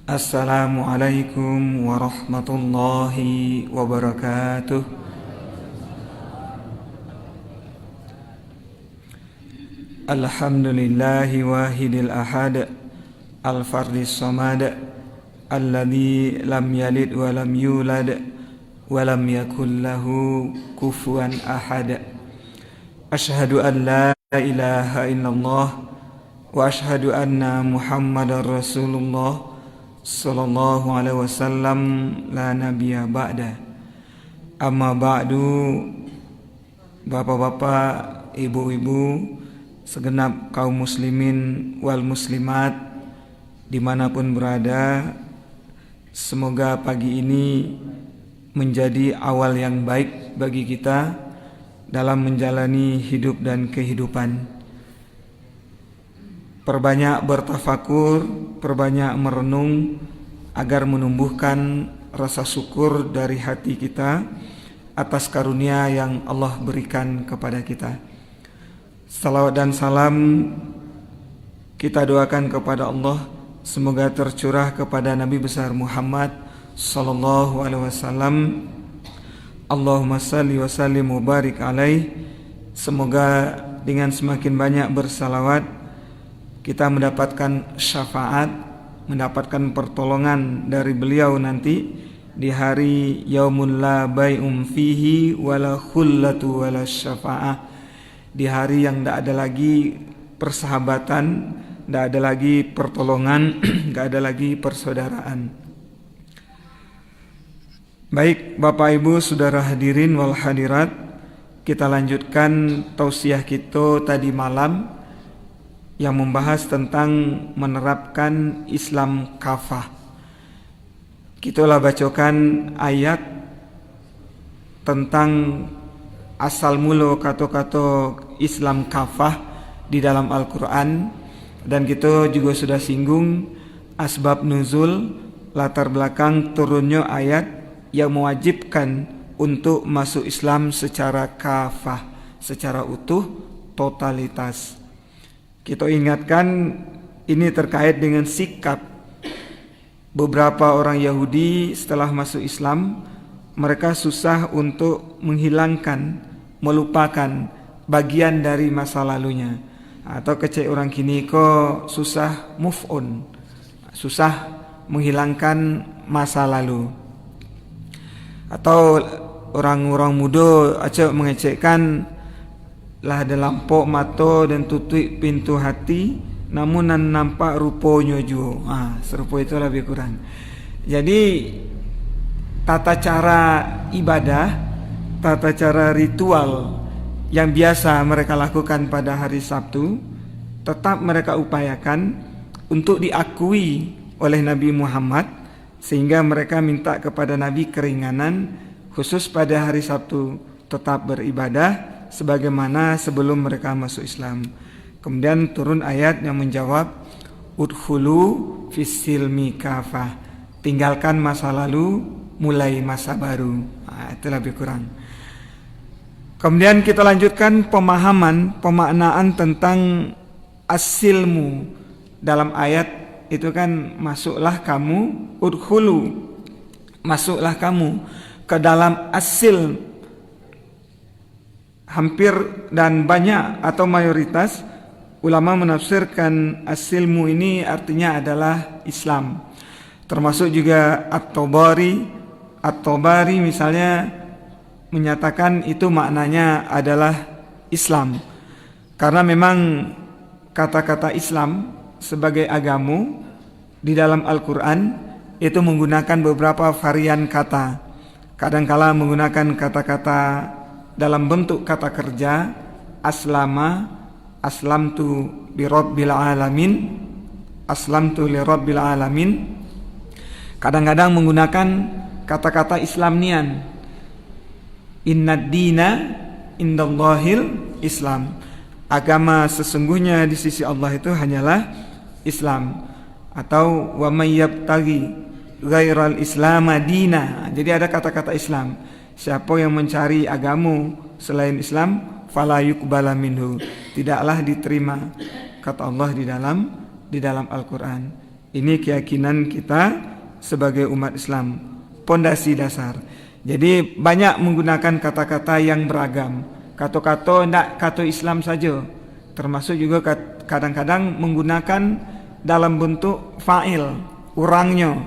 Assalamualaikum warahmatullahi wabarakatuh. Alhamdulillahi wahidil ahad, al-fardis samad, alladzi lam yalid wa lam yulad wa lam yakul lahu kufuwan ahad. Asyhadu an la ilaha illallah wa asyhadu anna Muhammadar Rasulullah sallallahu alaihi wasallam la nabiyya ba'da. Amma ba'du. Bapak-bapak, ibu-ibu, segenap kaum muslimin wal muslimat dimanapun berada, semoga pagi ini menjadi awal yang baik bagi kita dalam menjalani hidup dan kehidupan. Perbanyak bertafakur, perbanyak merenung agar menumbuhkan rasa syukur dari hati kita atas karunia yang Allah berikan kepada kita. Salawat dan salam kita doakan kepada Allah, semoga tercurah kepada Nabi besar Muhammad sallallahu alaihi wasallam. Allahumma salli wa sallim wa barik alaih. Semoga dengan semakin banyak bersalawat kita mendapatkan syafaat, mendapatkan pertolongan dari beliau nanti di hari yaumul la bai'um fihi wala khullatu wala syafa'ah, di hari yang tidak ada lagi persahabatan, tidak ada lagi pertolongan, tidak ada lagi persaudaraan. Baik Bapak Ibu saudara hadirin wal hadirat, kita lanjutkan tausiah kita tadi malam yang membahas tentang menerapkan Islam kafah. Kita lah bacakan ayat tentang asal mula kata-kata Islam kafah di dalam Al-Quran, dan kita juga sudah singgung asbab nuzul, latar belakang turunnya ayat yang mewajibkan untuk masuk Islam secara kafah, secara utuh, totalitas. Kita ingatkan ini terkait dengan sikap beberapa orang Yahudi setelah masuk Islam. Mereka susah untuk menghilangkan, melupakan bagian dari masa lalunya. Atau kecek orang kini kok susah move on, susah menghilangkan masa lalu. Atau orang-orang muda acak mengecekkan lah ada lampok mata dan tutup pintu hati, namun nan nampak rupanya juga. Serupa itu lebih kurang. Jadi tata cara ibadah, tata cara ritual yang biasa mereka lakukan pada hari Sabtu tetap mereka upayakan untuk diakui oleh Nabi Muhammad, sehingga mereka minta kepada Nabi keringanan khusus pada hari Sabtu tetap beribadah sebagaimana sebelum mereka masuk Islam. Kemudian turun ayat yang menjawab, udkhulu fis-silmi kafah, tinggalkan masa lalu, mulai masa baru. Itu lebih kurang. Kemudian kita lanjutkan pemaknaan tentang as-silmu dalam ayat itu kan, masuklah kamu, udkhulu, masuklah kamu ke dalam as-silm. Hampir dan banyak atau mayoritas ulama menafsirkan as-silmu ini artinya adalah Islam. Termasuk juga At-Tabari misalnya menyatakan itu maknanya adalah Islam. Karena memang kata-kata Islam sebagai agama di dalam Al-Quran itu menggunakan beberapa varian kata. Kadangkala menggunakan kata-kata dalam bentuk kata kerja, aslama, aslamtu birabbil alamin, aslamtu lirabbil alamin. Kadang-kadang menggunakan kata-kata Islamnian, innad dina indallahil Islam, agama sesungguhnya di sisi Allah itu hanyalah Islam. Atau wa may yabtaghi ghairal islam dina. Jadi ada kata-kata Islam. Siapa yang mencari agama selain Islam, fala yuqbala minhu, tidaklah diterima, kata Allah di dalam Al-Quran. Ini keyakinan kita sebagai umat Islam, pondasi dasar. Jadi banyak menggunakan kata-kata yang beragam. Kata-kata tidak kata Islam saja, termasuk juga kadang-kadang menggunakan dalam bentuk fa'il, orangnya.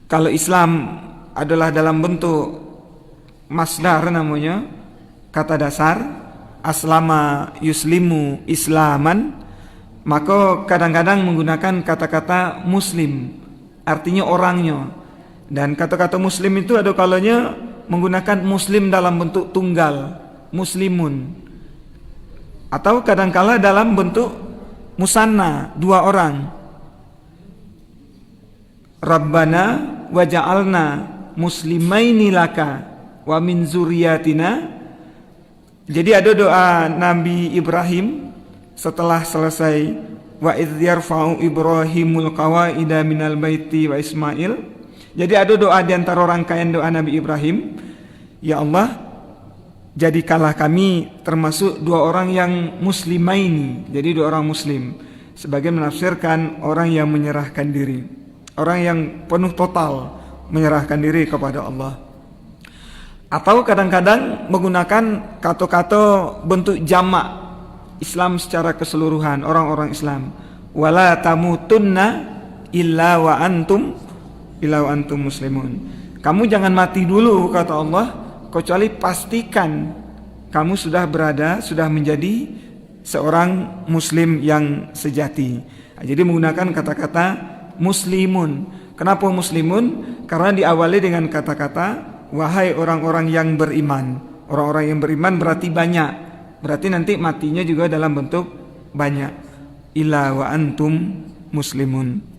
Kalau Islam adalah dalam bentuk masdar namanya, kata dasar, aslama yuslimu islaman, maka kadang-kadang menggunakan kata-kata muslim, artinya orangnya. Dan kata-kata muslim itu ada kalanya menggunakan muslim dalam bentuk tunggal, muslimun, atau kadangkala dalam bentuk musanna, dua orang. Rabbana waja'alna muslimaini laka wa min zuriyatina. Jadi ada doa Nabi Ibrahim setelah selesai wa idh yarfa'u Ibrahimul qawaida minal baiti wa Ismail. Jadi ada doa di antara rangkaian doa Nabi Ibrahim, ya Allah, jadikanlah kami termasuk dua orang yang muslimaini, jadi dua orang muslim. Sebagian menafsirkan orang yang menyerahkan diri, orang yang penuh total menyerahkan diri kepada Allah. Atau kadang-kadang menggunakan kata-kata bentuk jamak Islam secara keseluruhan, orang-orang Islam. Wala tamutunna illa wa antum muslimun. Kamu jangan mati dulu, kata Allah, kecuali pastikan kamu sudah menjadi seorang muslim yang sejati. Jadi menggunakan kata-kata muslimun. Kenapa muslimun? Karena diawali dengan kata-kata wahai orang-orang yang beriman. Orang-orang yang beriman berarti banyak. Berarti nanti matinya juga dalam bentuk banyak. Illa wa antum muslimun.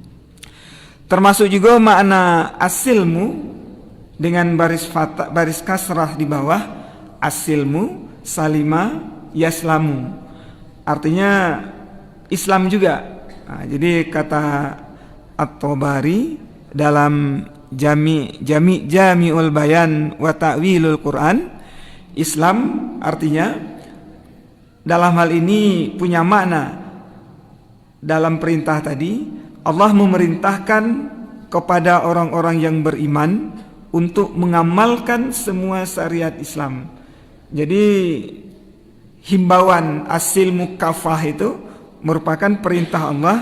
Termasuk juga makna asilmu dengan baris kasrah di bawah, asilmu salima yaslamu, artinya Islam juga. Nah, jadi kata At-Tabari dalam Jami'ul Bayan wa Ta'wilul Quran, Islam artinya dalam hal ini punya makna. Dalam perintah tadi Allah memerintahkan kepada orang-orang yang beriman untuk mengamalkan semua syariat Islam. Jadi himbauan asil mukafah itu merupakan perintah Allah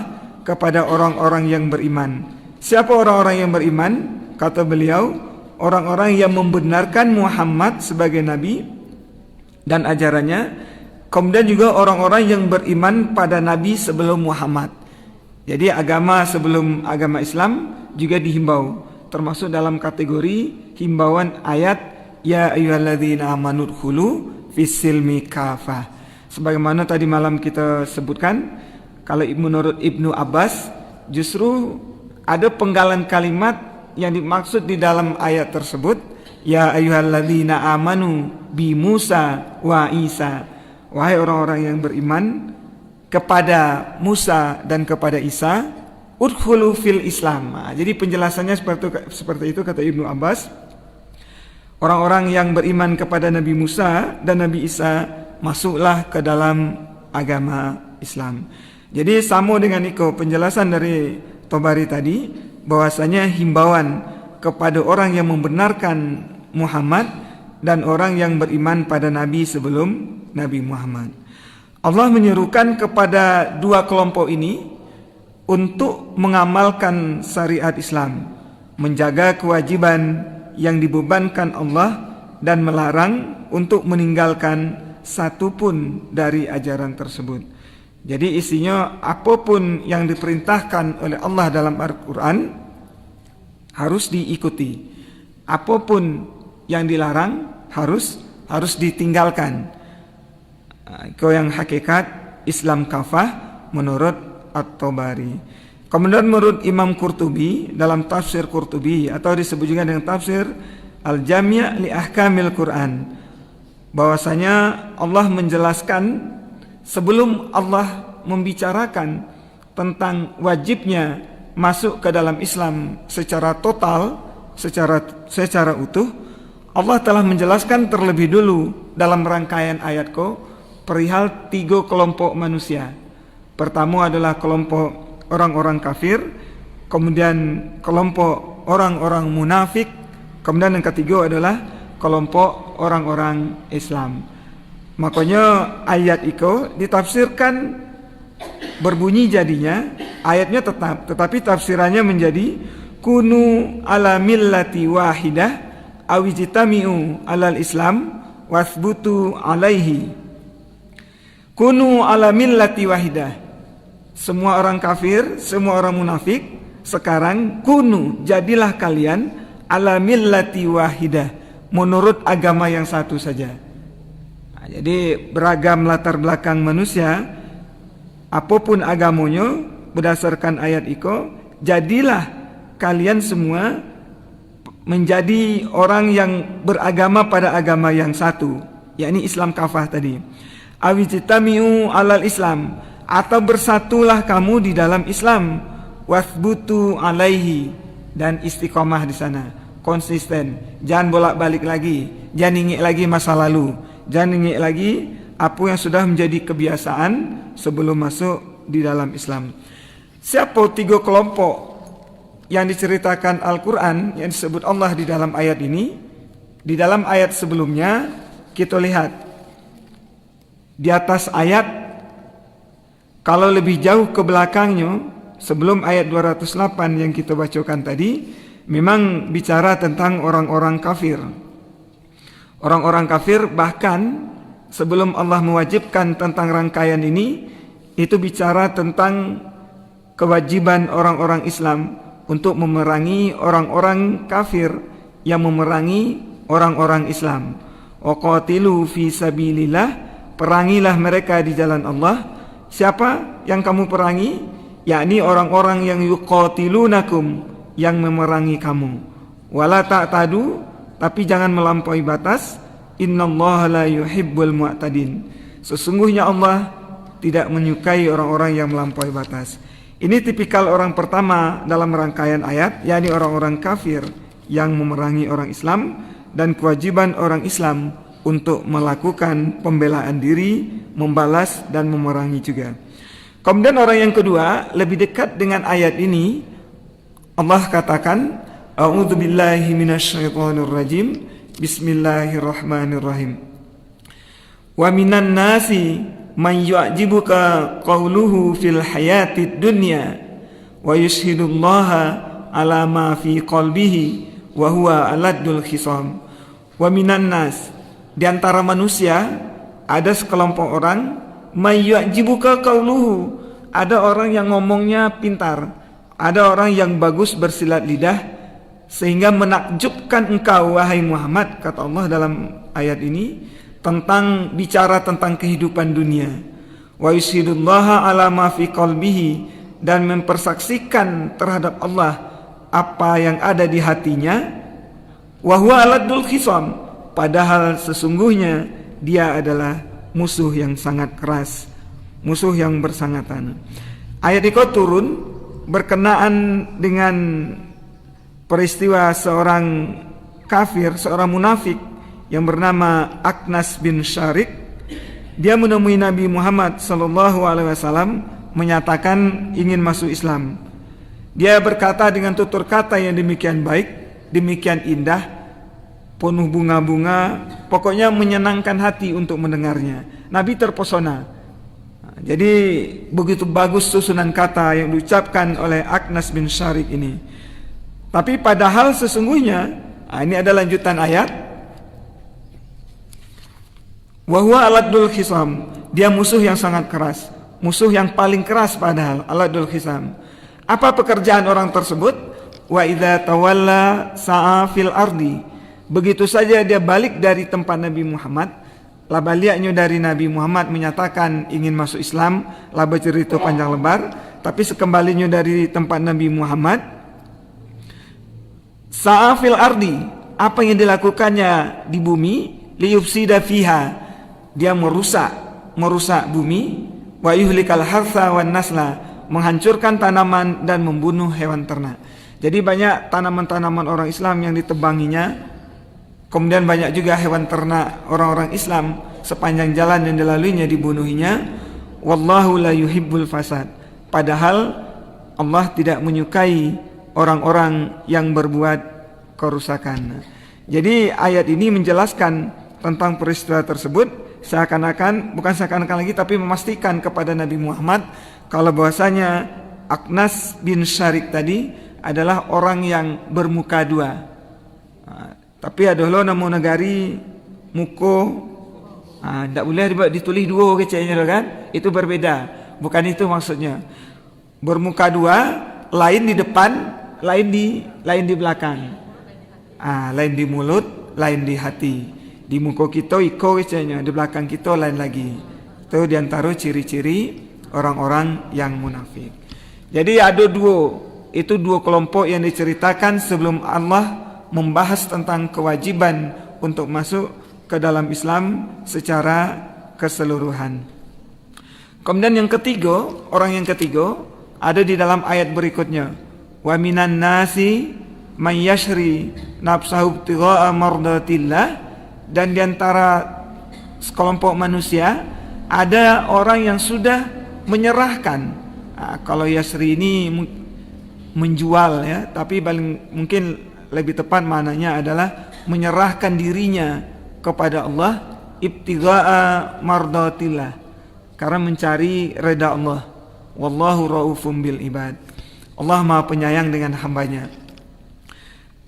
kepada orang-orang yang beriman. Siapa orang-orang yang beriman? Kata beliau, orang-orang yang membenarkan Muhammad sebagai nabi dan ajarannya, kemudian juga orang-orang yang beriman pada nabi sebelum Muhammad. Jadi agama sebelum agama Islam juga dihimbau, termasuk dalam kategori himbauan ayat ya ayyuhalladzina amanu dkhulu fis-silmi kafah. Sebagaimana tadi malam kita sebutkan, kalau menurut Ibnu Abbas justru ada penggalan kalimat yang dimaksud di dalam ayat tersebut, ya ayyuhalladzina amanu bi Musa wa Isa. Wahai orang-orang yang beriman kepada Musa dan kepada Isa, udkhulu fil Islam. Nah, jadi penjelasannya seperti itu kata Ibnu Abbas. Orang-orang yang beriman kepada Nabi Musa dan Nabi Isa masuklah ke dalam agama Islam. Jadi sama dengan itu penjelasan dari Tabari tadi, bahwasanya himbauan kepada orang yang membenarkan Muhammad dan orang yang beriman pada Nabi sebelum Nabi Muhammad. Allah menyerukan kepada dua kelompok ini untuk mengamalkan syariat Islam, menjaga kewajiban yang dibebankan Allah dan melarang untuk meninggalkan satu pun dari ajaran tersebut. Jadi isinya apapun yang diperintahkan oleh Allah dalam Al-Quran harus diikuti. Apapun yang dilarang harus ditinggalkan. Kau yang hakikat Islam kafah menurut At-Tabari. Kemudian menurut Imam Qurtubi dalam tafsir Qurtubi atau disebut juga dengan tafsir Al-Jami' li Ahkamil Quran, bahwasanya Allah menjelaskan sebelum Allah membicarakan tentang wajibnya masuk ke dalam Islam secara total, secara utuh, Allah telah menjelaskan terlebih dulu dalam rangkaian ayatku perihal tiga kelompok manusia. Pertama adalah kelompok orang-orang kafir, kemudian kelompok orang-orang munafik, kemudian yang ketiga adalah kelompok orang-orang Islam. Makanya ayat itu ditafsirkan berbunyi jadinya ayatnya tetap, tetapi tafsirannya menjadi kunu ala millati wahidah awijtami'u alal Islam wasbutu alaihi. Kunu ala millati wahidah. Semua orang kafir, semua orang munafik, sekarang kunu, jadilah kalian ala millati wahidah, menurut agama yang satu saja. Nah, jadi beragam latar belakang manusia, apapun agamanya, berdasarkan ayat itu, jadilah kalian semua menjadi orang yang beragama pada agama yang satu, yakni Islam kafah tadi. Awijtami'u alal Islam, atau bersatulah kamu di dalam Islam, wasbutu alaihi, dan istiqomah di sana, konsisten, jangan bolak-balik lagi, jangan ingat lagi masa lalu, jangan ingat lagi apa yang sudah menjadi kebiasaan sebelum masuk di dalam Islam. Siapa tiga kelompok yang diceritakan Al-Quran yang disebut Allah di dalam ayat ini? Di dalam ayat sebelumnya kita lihat di atas ayat, kalau lebih jauh ke belakangnya, sebelum ayat 208 yang kita bacakan tadi, memang bicara tentang orang-orang kafir. Orang-orang kafir bahkan sebelum Allah mewajibkan tentang rangkaian ini, itu bicara tentang kewajiban orang-orang Islam untuk memerangi orang-orang kafir yang memerangi orang-orang Islam. Waqatilu fi sabilillah, perangilah mereka di jalan Allah. Siapa yang kamu perangi? Yakni orang-orang yang yuqatilunakum, yang memerangi kamu. Wala ta'tadu, tapi jangan melampaui batas. Innallaha la yuhibbul mu'tadin. Sesungguhnya Allah tidak menyukai orang-orang yang melampaui batas. Ini tipikal orang pertama dalam rangkaian ayat, yakni orang-orang kafir yang memerangi orang Islam, dan kewajiban orang Islam untuk melakukan pembelaan diri, membalas dan memerangi juga. Kemudian orang yang kedua, lebih dekat dengan ayat ini, Allah katakan, a'udzubillahi minasyaitonirrajim, bismillahirrahmanirrahim. Wa minan nasi man yu'jibuka qawluhu fil hayatid dunya wa yushhidullaha ala ma fi qalbihi wa huwa aladdul khisam. Wa minan nas, di antara manusia ada sekelompok orang, may yu'jibuka qauluhu, ada orang yang ngomongnya pintar, ada orang yang bagus bersilat lidah sehingga menakjubkan engkau wahai Muhammad, kata Allah dalam ayat ini, tentang bicara tentang kehidupan dunia. Wa yushidullaha ala ma fi qalbihi, dan mempersaksikan terhadap Allah apa yang ada di hatinya. Wa huwa aladdul khisam, padahal sesungguhnya dia adalah musuh yang sangat keras, musuh yang bersangatan. Ayat itu turun berkenaan dengan peristiwa seorang kafir, seorang munafik yang bernama Aknas bin Syarik. Dia menemui Nabi Muhammad SAW, menyatakan ingin masuk Islam. Dia berkata dengan tutur kata yang demikian baik, demikian indah, penuh bunga-bunga, pokoknya menyenangkan hati untuk mendengarnya. Nabi terpesona. Jadi begitu bagus susunan kata yang diucapkan oleh Aknas bin Syarik ini. Tapi padahal sesungguhnya, ini ada lanjutan ayat, wa huwa aladdul khisam, dia musuh yang sangat keras, musuh yang paling keras padahal, aladdul khisam. Apa pekerjaan orang tersebut? Wa idza tawalla sa'a fil ardi, begitu saja dia balik dari tempat Nabi Muhammad, laba liaknya dari Nabi Muhammad menyatakan ingin masuk Islam, laba cerita panjang lebar, tapi sekembalinya dari tempat Nabi Muhammad, sa'a fil ardi, apa yang dilakukannya di bumi, liyufsida fiha, dia merusak bumi, wa yuhlikal harsa wan nasla, menghancurkan tanaman dan membunuh hewan ternak. Jadi banyak tanaman-tanaman orang Islam yang ditebanginya, kemudian banyak juga hewan ternak orang-orang Islam sepanjang jalan yang dilaluinya dibunuhinya. Wallahu la yuhibbul fasad, padahal Allah tidak menyukai orang-orang yang berbuat kerusakan. Jadi ayat ini menjelaskan tentang peristiwa tersebut, bukan seakan-akan lagi, tapi memastikan kepada Nabi Muhammad kalau bahwasanya Akhnas bin Syarik tadi adalah orang yang bermuka dua. Tapi ada lo namo negari muko, tidak boleh ditulis dua kecilnya kan? Itu berbeda. Bukan itu maksudnya. Bermuka dua, lain di depan, lain di belakang. Lain di mulut, lain di hati. Di muka kita iko kecilnya, di belakang kita lain lagi. Itu diantara ciri-ciri orang-orang yang munafik. Jadi ada dua kelompok yang diceritakan sebelum Allah membahas tentang kewajiban untuk masuk ke dalam Islam secara keseluruhan. Kemudian orang yang ketiga ada di dalam ayat berikutnya. Wa minan nasi may yashri nafsahu ibtigha'a mardatillah, dan di antara sekelompok manusia ada orang yang sudah menyerahkan. Kalau yashri ini menjual ya, tapi mungkin lebih tepat maknanya adalah menyerahkan dirinya kepada Allah, ibtigha'a mardatillah, karena mencari redha Allah. Wallahu raufum bil ibad. Allah Maha penyayang dengan hambanya.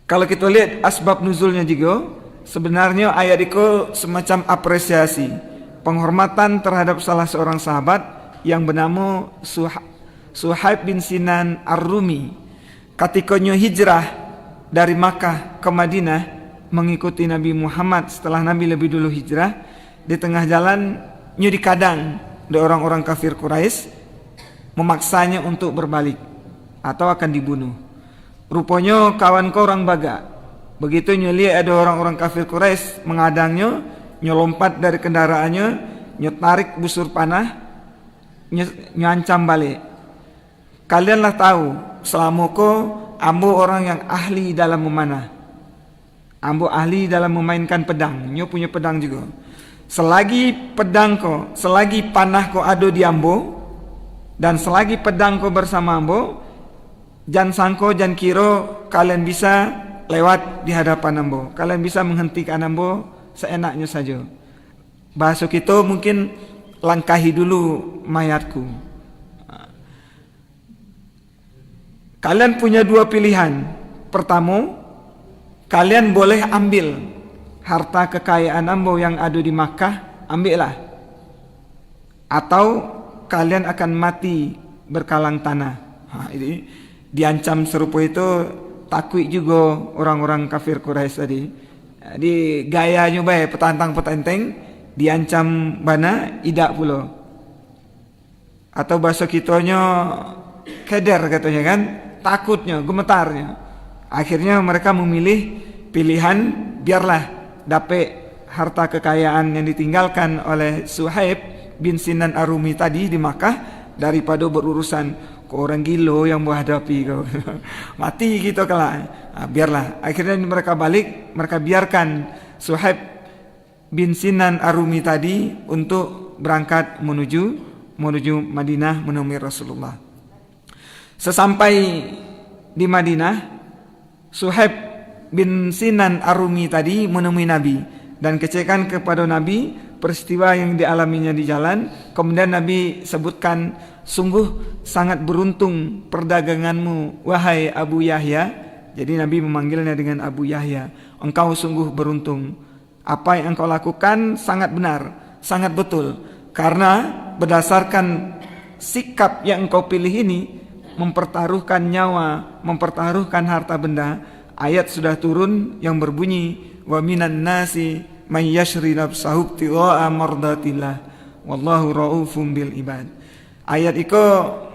Kalau kita lihat asbab nuzulnya juga, sebenarnya ayat itu semacam apresiasi, penghormatan terhadap salah seorang sahabat yang bernama Suhaib bin Sinan Ar-Rumi. Ketika hijrah dari Makkah ke Madinah mengikuti Nabi Muhammad setelah Nabi lebih dulu hijrah, di tengah jalan dikadang oleh orang-orang kafir Quraisy, memaksanya untuk berbalik atau akan dibunuh. Rupanya kawan orang baga. Begitu lihat ada orang-orang kafir Quraisy mengadangnya, lompat dari kendaraannya, tarik busur panah, nyancam balik. Kalianlah tahu selama ambo orang yang ahli dalam memanah, ambo ahli dalam memainkan pedang, punya pedang juga. Selagi panah ada di ambo, dan selagi pedang bersama ambo, jangan sangko, jangan kira kalian bisa lewat di hadapan ambo, kalian bisa menghentikan ambo seenaknya saja. Bahasa kita mungkin langkahi dulu mayatku. Kalian punya dua pilihan. Pertama, kalian boleh ambil harta kekayaan ambo yang ada di Makkah, ambillah. Atau kalian akan mati berkalang tanah. Ini diancam serupa itu, takut juga orang-orang kafir Quraisy tadi. Di gayanya baik petantang-petenteng, diancam bana, idak pula. Atau bahasa kitanya keder katanya kan, takutnya, gemetarnya. Akhirnya mereka memilih pilihan biarlah dapat harta kekayaan yang ditinggalkan oleh Suhaib bin Sinan Ar-Rumi tadi di Makkah daripada berurusan ke orang gilo yang menghadapi kau. Mati gitu kalah. Biarlah. Akhirnya mereka balik, mereka biarkan Suhaib bin Sinan Ar-Rumi tadi untuk berangkat menuju Madinah menemui Rasulullah. Sesampai di Madinah, Suhaib bin Sinan Ar-Rumi tadi menemui Nabi dan kecekan kepada Nabi peristiwa yang dialaminya di jalan. Kemudian Nabi sebutkan, sungguh sangat beruntung perdaganganmu wahai Abu Yahya. Jadi Nabi memanggilnya dengan Abu Yahya. Engkau sungguh beruntung. Apa yang engkau lakukan sangat benar, sangat betul. Karena berdasarkan sikap yang engkau pilih ini, mempertaruhkan nyawa, mempertaruhkan harta benda, ayat sudah turun yang berbunyi, wa minan nasi may yashri nafsahu ibtigha'a mardatillah wallahu raufum bil ibad. Ayat itu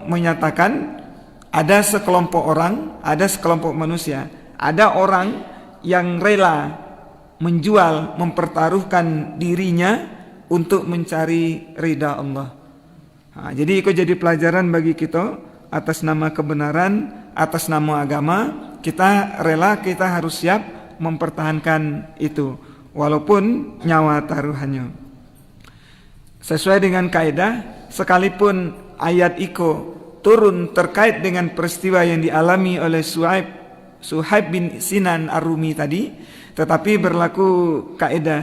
menyatakan ada sekelompok orang, ada sekelompok manusia, ada orang yang rela menjual, mempertaruhkan dirinya untuk mencari ridha Allah. Jadi itu jadi pelajaran bagi kita. Atas nama kebenaran, atas nama agama, kita rela, kita harus siap mempertahankan itu, walaupun nyawa taruhannya. Sesuai dengan kaidah, sekalipun ayat itu turun terkait dengan peristiwa yang dialami oleh Suhaib bin Sinan Ar-Rumi tadi, tetapi berlaku kaidah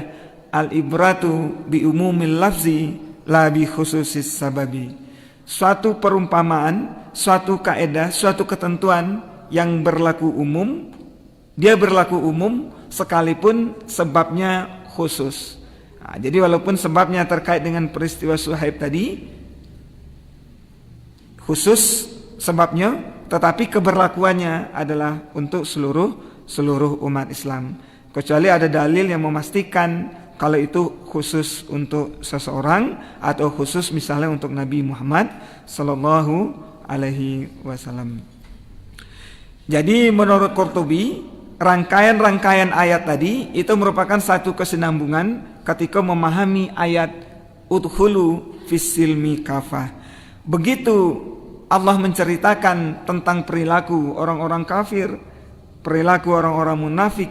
al-ibratu bi umumil lafzi la bi khususis sababi. Suatu perumpamaan, suatu kaidah, suatu ketentuan yang berlaku umum, dia berlaku umum sekalipun sebabnya khusus. Nah, jadi walaupun sebabnya terkait dengan peristiwa Suhaib tadi khusus sebabnya, tetapi keberlakuannya adalah untuk seluruh umat Islam. Kecuali ada dalil yang memastikan kalau itu khusus untuk seseorang atau khusus misalnya untuk Nabi Muhammad sallallahu alaihi wasallam. Jadi menurut Qurtubi, rangkaian-rangkaian ayat tadi itu merupakan satu kesinambungan ketika memahami ayat udkhulu fis-silmi kafah. Begitu Allah menceritakan tentang perilaku orang-orang kafir, perilaku orang-orang munafik,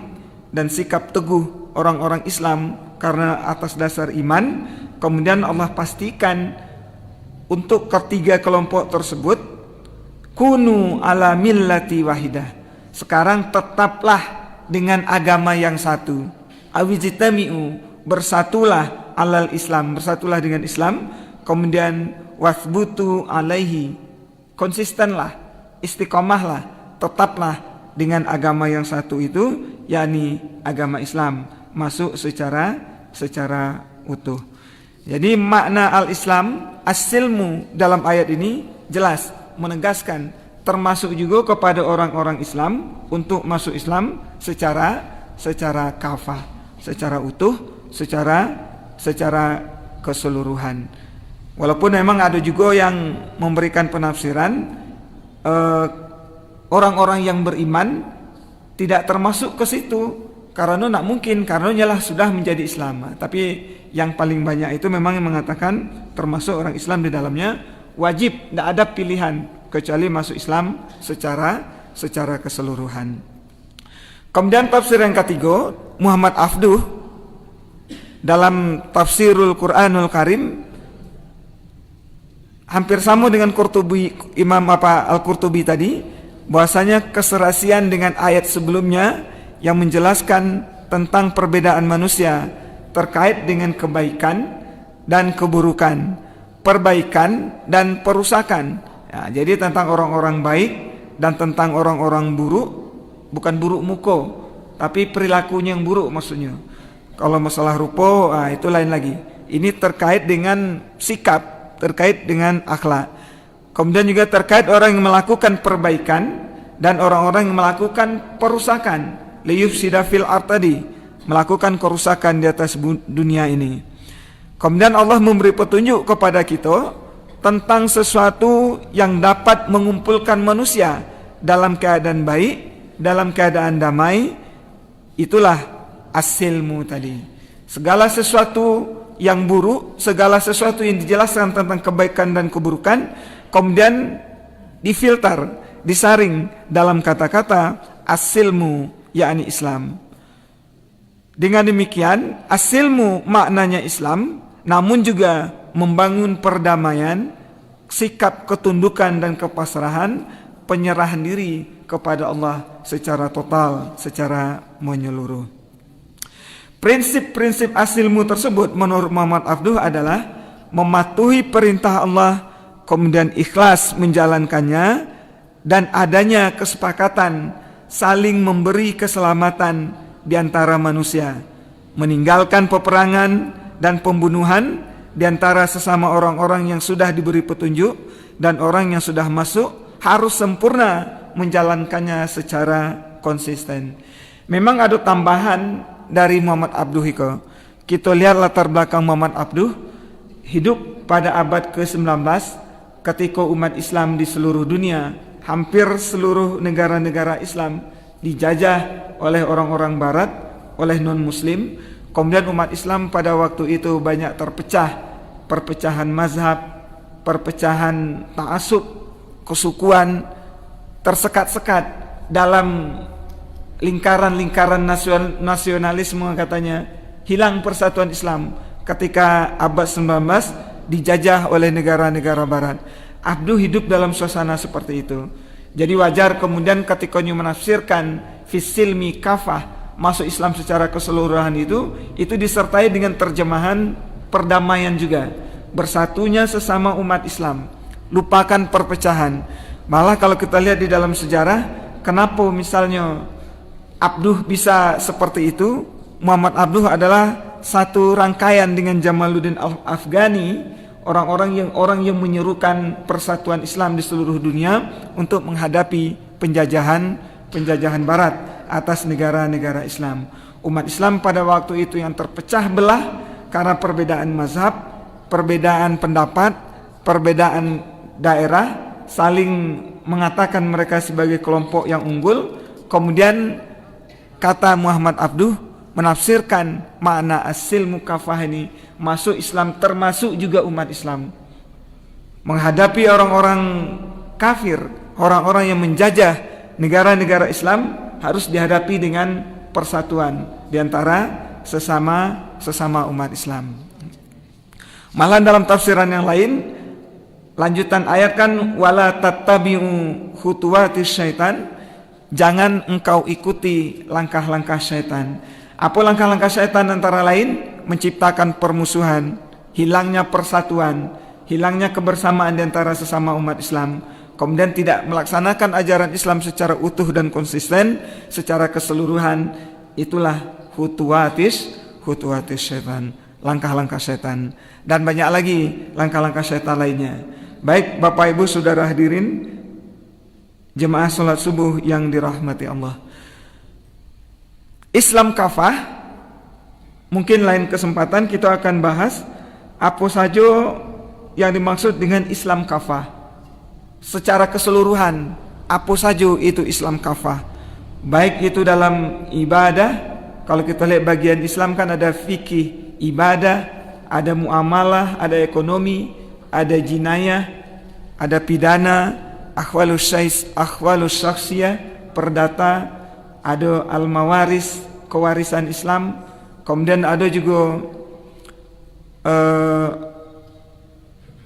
dan sikap teguh orang-orang Islam karena atas dasar iman, kemudian Allah pastikan untuk ketiga kelompok tersebut, kunu ala millati wahidah, sekarang tetaplah dengan agama yang satu, awijtami'u, bersatulah alal Islam, bersatulah dengan Islam, kemudian wasbutu alaihi, konsistenlah, istiqomahlah, tetaplah dengan agama yang satu itu, yakni agama Islam, masuk secara utuh. Jadi makna al-Islam, as-silmu dalam ayat ini jelas menegaskan termasuk juga kepada orang-orang Islam untuk masuk Islam secara kafah, secara utuh, secara keseluruhan. Walaupun memang ada juga yang memberikan penafsiran orang-orang yang beriman tidak termasuk ke situ karena tidak mungkin, karena ialah sudah menjadi Islam. Tapi yang paling banyak itu memang mengatakan termasuk orang Islam di dalamnya wajib, tidak ada pilihan kecuali masuk Islam secara keseluruhan. Kemudian tafsir yang ketiga, Muhammad Afduh dalam Tafsirul Quranul Karim hampir sama dengan Qurtubi, Imam Al-Qurtubi tadi, bahwasanya keserasian dengan ayat sebelumnya yang menjelaskan tentang perbedaan manusia terkait dengan kebaikan dan keburukan, perbaikan dan perusakan. Ya, jadi tentang orang-orang baik dan tentang orang-orang buruk, bukan buruk muka, tapi perilakunya yang buruk maksudnya. Kalau masalah rupa, itu lain lagi. Ini terkait dengan sikap, terkait dengan akhlak. Kemudian juga terkait orang yang melakukan perbaikan dan orang-orang yang melakukan perusakan, liyufsida fil ard tadi, melakukan kerusakan di atas dunia ini. Kemudian Allah memberi petunjuk kepada kita tentang sesuatu yang dapat mengumpulkan manusia dalam keadaan baik, dalam keadaan damai. Itulah as-silmu tadi. Segala sesuatu yang buruk, segala sesuatu yang dijelaskan tentang kebaikan dan keburukan, kemudian difilter, disaring dalam kata-kata as-silmu, yakni Islam. Dengan demikian, as-silmu maknanya Islam, namun juga membangun perdamaian, sikap ketundukan dan kepasrahan, penyerahan diri kepada Allah secara total, secara menyeluruh. Prinsip-prinsip as-silmu tersebut menurut Muhammad Afduh adalah mematuhi perintah Allah, kemudian ikhlas menjalankannya, dan adanya kesepakatan saling memberi keselamatan di antara manusia, meninggalkan peperangan dan pembunuhan di antara sesama orang-orang yang sudah diberi petunjuk, dan orang yang sudah masuk harus sempurna menjalankannya secara konsisten. Memang ada tambahan dari Muhammad Abduh itu. Kita lihat latar belakang Muhammad Abduh hidup pada abad ke-19 ketika umat Islam di seluruh dunia, hampir seluruh negara-negara Islam dijajah oleh orang-orang barat, oleh non-muslim. Kemudian umat Islam pada waktu itu banyak terpecah, perpecahan mazhab, perpecahan ta'assub, kesukuan, tersekat-sekat dalam lingkaran-lingkaran nasionalisme katanya. Hilang persatuan Islam ketika abad 19 dijajah oleh negara-negara barat. Abduh hidup dalam suasana seperti itu. Jadi wajar kemudian ketika menafsirkan fisilmi kafah, masuk Islam secara keseluruhan itu disertai dengan terjemahan perdamaian juga, bersatunya sesama umat Islam, lupakan perpecahan. Malah kalau kita lihat di dalam sejarah, kenapa misalnya Abduh bisa seperti itu? Muhammad Abduh adalah satu rangkaian dengan Jamaluddin Afghani, orang yang menyerukan persatuan Islam di seluruh dunia untuk menghadapi penjajahan Barat atas negara-negara Islam. Umat Islam pada waktu itu yang terpecah belah karena perbedaan mazhab, perbedaan pendapat, perbedaan daerah, saling mengatakan mereka sebagai kelompok yang unggul. Kemudian kata Muhammad Abduh menafsirkan makna as-silmu kafah ini, masuk Islam termasuk juga umat Islam. Menghadapi orang-orang kafir, orang-orang yang menjajah negara-negara Islam harus dihadapi dengan persatuan di antara sesama umat Islam. Malah dalam tafsiran yang lain, lanjutan ayat kan wala tattabi'u khutuwatis syaitan, jangan engkau ikuti langkah-langkah syaitan. Apa langkah-langkah syaitan? Antara lain menciptakan permusuhan, hilangnya persatuan, hilangnya kebersamaan di antara sesama umat Islam, kemudian tidak melaksanakan ajaran Islam secara utuh dan konsisten secara keseluruhan. Itulah khutuwatis syaitan, langkah-langkah syaitan. Dan banyak lagi langkah-langkah syaitan lainnya. Baik Bapak Ibu Saudara hadirin jemaah salat subuh yang dirahmati Allah, Islam kafah, mungkin lain kesempatan kita akan bahas apa saja yang dimaksud dengan Islam kafah secara keseluruhan. Apa saja itu Islam kafah, baik itu dalam ibadah. Kalau kita lihat bagian Islam kan ada fikih ibadah, ada muamalah, ada ekonomi, ada jinayah, ada pidana, akhwalus syakhsiyah, perdata, ada al-mawaris, kewarisan Islam, kemudian ada juga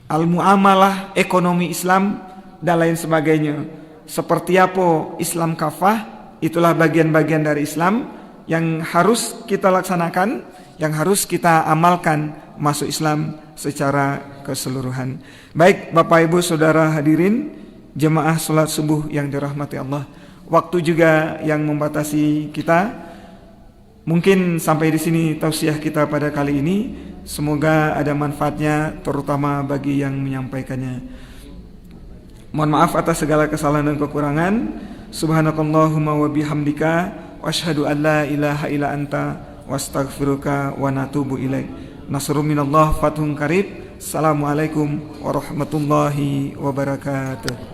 al-muamalah, ekonomi Islam, dan lain sebagainya. Seperti apa Islam kafah? Itulah bagian-bagian dari Islam yang harus kita laksanakan, yang harus kita amalkan masuk Islam secara keseluruhan. Baik Bapak Ibu Saudara hadirin jemaah salat subuh yang dirahmati Allah, waktu juga yang membatasi kita. Mungkin sampai di sini tausiah kita pada kali ini. Semoga ada manfaatnya, terutama bagi yang menyampaikannya. Mohon maaf atas segala kesalahan dan kekurangan. Subhanakallahumma wa bihamdika wa asyhadu an la ilaha illa anta wa astaghfiruka wa natubu ilaik. Nasrun minallah fathun qarib. Assalamualaikum warahmatullahi wabarakatuh.